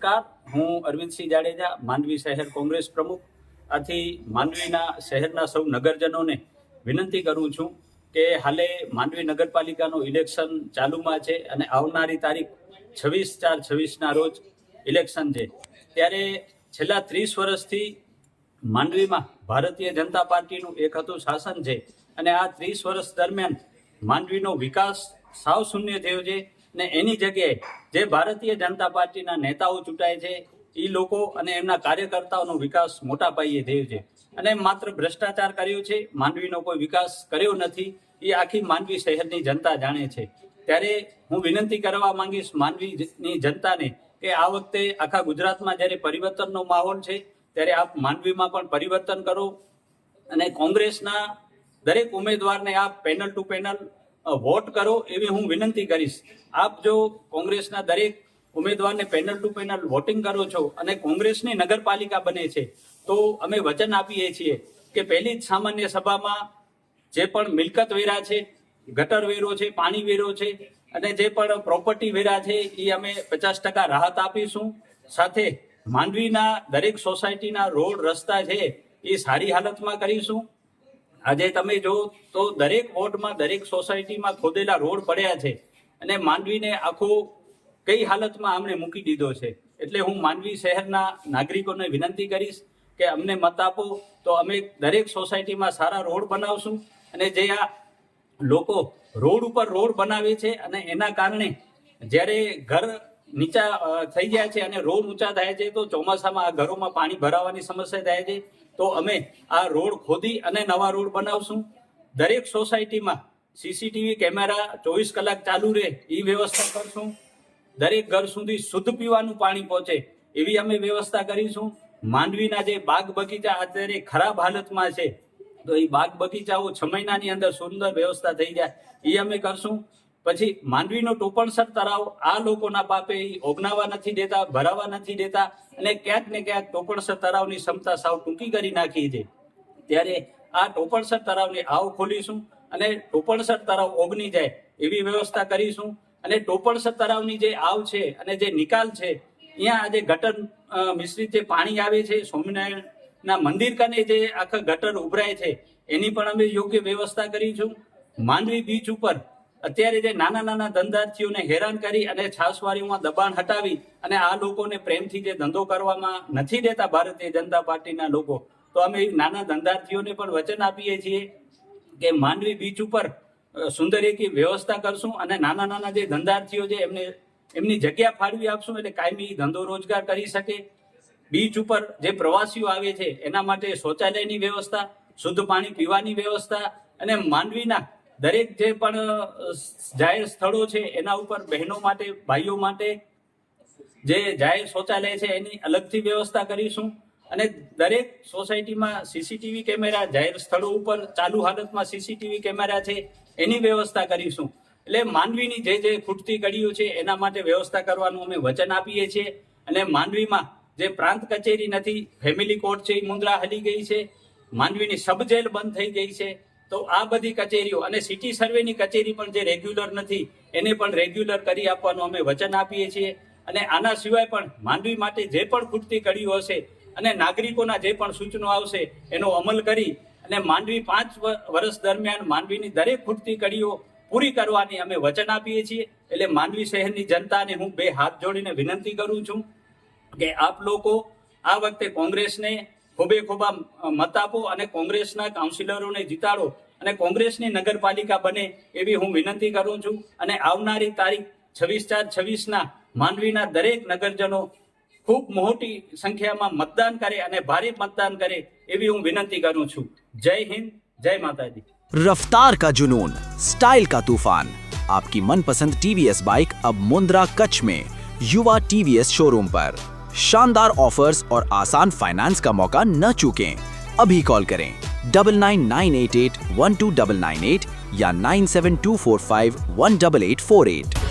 નમસ્કાર, હું અરવિંદસિંહ જાડેજા, માંડવી શહેર કોંગ્રેસ પ્રમુખ. આથી માંડવીના શહેરના સૌ નગરજનોને વિનંતી કરું છું કે હાલે માંડવી નગરપાલિકાનું ઇલેક્શન ચાલુમાં છે અને આવનારી તારીખ 26/4/26ના રોજ ઇલેક્શન છે. ત્યારે છેલ્લા 30 વર્ષથી માંડવીમાં ભારતીય જનતા પાર્ટીનું એક હતું શાસન છે અને આ 30 વર્ષ દરમિયાન માંડવીનો વિકાસ સાવ શૂન્ય થયો છે ને એની જગ્યાએ જે ભારતીય જનતા પાર્ટીના નેતાઓ ચૂંટાય છે એ લોકો અને એમના કાર્યકર્તાઓનો વિકાસ મોટા પાયે થયો છે અને માત્ર ભ્રષ્ટાચાર કર્યો છે, માંડવીનો કોઈ વિકાસ કર્યો નથી. એ આખી માંડવી શહેરની જનતા જાણે છે. ત્યારે હું વિનંતી કરવા માંગીશ માંડવીની જનતાને કે આ વખતે આખા ગુજરાતમાં જ્યારે પરિવર્તનનો માહોલ છે ત્યારે આપ માંડવીમાં પણ પરિવર્તન કરો અને કોંગ્રેસના દરેક ઉમેદવારને આપ પેનલ ટુ પેનલ વોટ કરો એવી હું વિનંતી કરીશ. આપ જો કોંગ્રેસના દરેક ઉમેદવારને પેનલ ટુ પેનલ વોટિંગ કરો છો અને કોંગ્રેસની નગરપાલિકા બને છે તો અમે વચન આપીએ છીએ કે પહેલી જ સામાન્ય સભામાં જે પણ મિલકત વેરા છે, ગટર વેરો છે, પાણી વેરો છે અને જે પણ પ્રોપર્ટી વેરા છે એ અમે 50% રાહત આપીશું. સાથે માંડવીના દરેક સોસાયટીના રોડ રસ્તા છે એ સારી હાલતમાં કરીશું. આજે તમે જો તો દરેક વોર્ડમાં દરેક સોસાયટીમાં ખોદેલા રોડ પડ્યા છે અને માંડવીને આખો કઈ હાલતમાં અમને મૂકી દીધો છે. એટલે હું માંડવી શહેરના નાગરિકોને વિનંતી કરીશ કે અમને મત આપો તો અમે દરેક સોસાયટીમાં સારા રોડ બનાવશું અને જે આ લોકો રોડ ઉપર રોડ બનાવે છે અને એના કારણે જ્યારે ઘર નીચા થઈ ગયા છે અને રોડ ઊંચા થાય છે તો ચોમાસામાં આ ઘરોમાં પાણી ભરાવાની સમસ્યા થાય છે. તો અમે આ રોડ ખોદી અને નવા રોડ બનાવશું. દરેક સોસાયટીમાં સીસીટીવી કેમેરા 24 કલાક ચાલુ રહે એ વ્યવસ્થા કરશું. દરેક ઘર સુધી શુદ્ધ પીવાનું પાણી પહોંચે એવી અમે વ્યવસ્થા કરીશું. માંડવીના જે બાગ બગીચા અત્યારે ખરાબ હાલતમાં છે તો એ બાગ બગીચાઓ 6 મહિનાની અંદર સુંદર વ્યવસ્થા થઈ જાય એ અમે કરશું. પછી માંડવીનો ટોપણસર તળાવ આ લોકોના પાપે ઓગનાવા નથી દેતા, ભરાવા નથી દેતા અને ક્યાંક ને ક્યાંક ટોપણસર તળાવની ક્ષમતા સાવ ટૂંકી કરી નાખી છે. ત્યારે આ ટોપણસર તળાવને આવ ખોલીશું અને ટોપણસર તળાવ ઓગની જાય એવી વ્યવસ્થા કરીશું. અને ટોપણસર તળાવની જે આવ છે અને જે નિકાલ છે અહીંયા આજે ગટર મિશ્રિત જે પાણી આવે છે સ્વામિનારાયણના મંદિર કને જે આખા ગટર ઉભરાય છે એની પણ અમે યોગ્ય વ્યવસ્થા કરીશું. માંડવી બીચ ઉપર અત્યારે જે નાના નાના ધંધાર્થીઓને હેરાન કરી અને છાસવારીઓમાં દબાણ હટાવી અને આ લોકોને પ્રેમથી જે ધંધો કરવામાં નથી દેતા ભારતીય જનતા પાર્ટીના લોકો, તો અમે નાના ધંધાર્થીઓને પણ વચન આપીએ છીએ કે માંડવી બીચ ઉપર સુંદર એક વ્યવસ્થા કરશું અને નાના નાના જે ધંધાર્થીઓ છે એમને એમની જગ્યા ફાળવી આપશું એટલે કાયમી ધંધો રોજગાર કરી શકે. બીચ ઉપર જે પ્રવાસીઓ આવે છે એના માટે શૌચાલયની વ્યવસ્થા, શુદ્ધ પાણી પીવાની વ્યવસ્થા અને માંડવીના દરેક જે પણ જાહેર સ્થળો છે એના ઉપર બહેનો માટે, ભાઈઓ માટે જે જાહેર શૌચાલય છે એની અલગથી વ્યવસ્થા કરીશું. અને દરેક સોસાયટીમાં સીસીટીવી કેમેરા, જાહેર સ્થળો ઉપર ચાલુ હાલતમાં સીસીટીવી કેમેરા છે એની વ્યવસ્થા કરીશું. એટલે માંડવીની જે ખૂટતી કડીઓ છે એના માટે વ્યવસ્થા કરવાનું અમે વચન આપીએ છીએ. અને માંડવીમાં જે પ્રાંત કચેરી નથી, ફેમિલી કોર્ટ છે એ મુંદ્રા હલી ગઈ છે, માંડવીની સબ જેલ બંધ થઈ ગઈ છે. તો આ બધી કચેરીઓ અને સિટી સર્વેની કચેરી પણ જે રેગ્યુલર નથી એને પણ રેગ્યુલર કરી આપવાનું અમે વચન આપીએ છીએ. અને આના સિવાય પણ માંડવી માટે જે પણ ખૂટતી કડીઓ હશે અને નાગરિકોના જે પણ સૂચનો આવશે એનો અમલ કરી અને માંડવી 5 વર્ષ દરમિયાન માંડવીની દરેક ખૂટતી કડીઓ પૂરી કરવાની અમે વચન આપીએ છીએ. એટલે માંડવી શહેરની જનતાને હું 2 હાથ જોડીને વિનંતી કરું છું કે આપ લોકો આ વખતે કોંગ્રેસને ખૂબે ખૂબા મત આપો અને કોંગ્રેસના કાઉન્સિલરોને જીતાડો અને કોંગ્રેસની નગરપાલિકા બને એવી હું વિનંતી કરું છું. અને આવનારી તારીખ 26/4/26ના માંડવીના દરેક નગરજનો ખૂબ મોટી સંખ્યામાં મતદાન કરે અને ભારે મતદાન કરે એવી હું વિનંતી કરું છું. જય હિન્દ, જય માતાજી. रफ्तार का जुनून, स्टाइल का तूफान, आपकी मनपसंद टीवीएस बाइक अब मुंद्रा कच्छ में युवा टीवीएस शोरूम पर। शानदार ऑफर्स और आसान फाइनेंस का मौका न चूकें। अभी कॉल करें 9998812998 या 9724518848।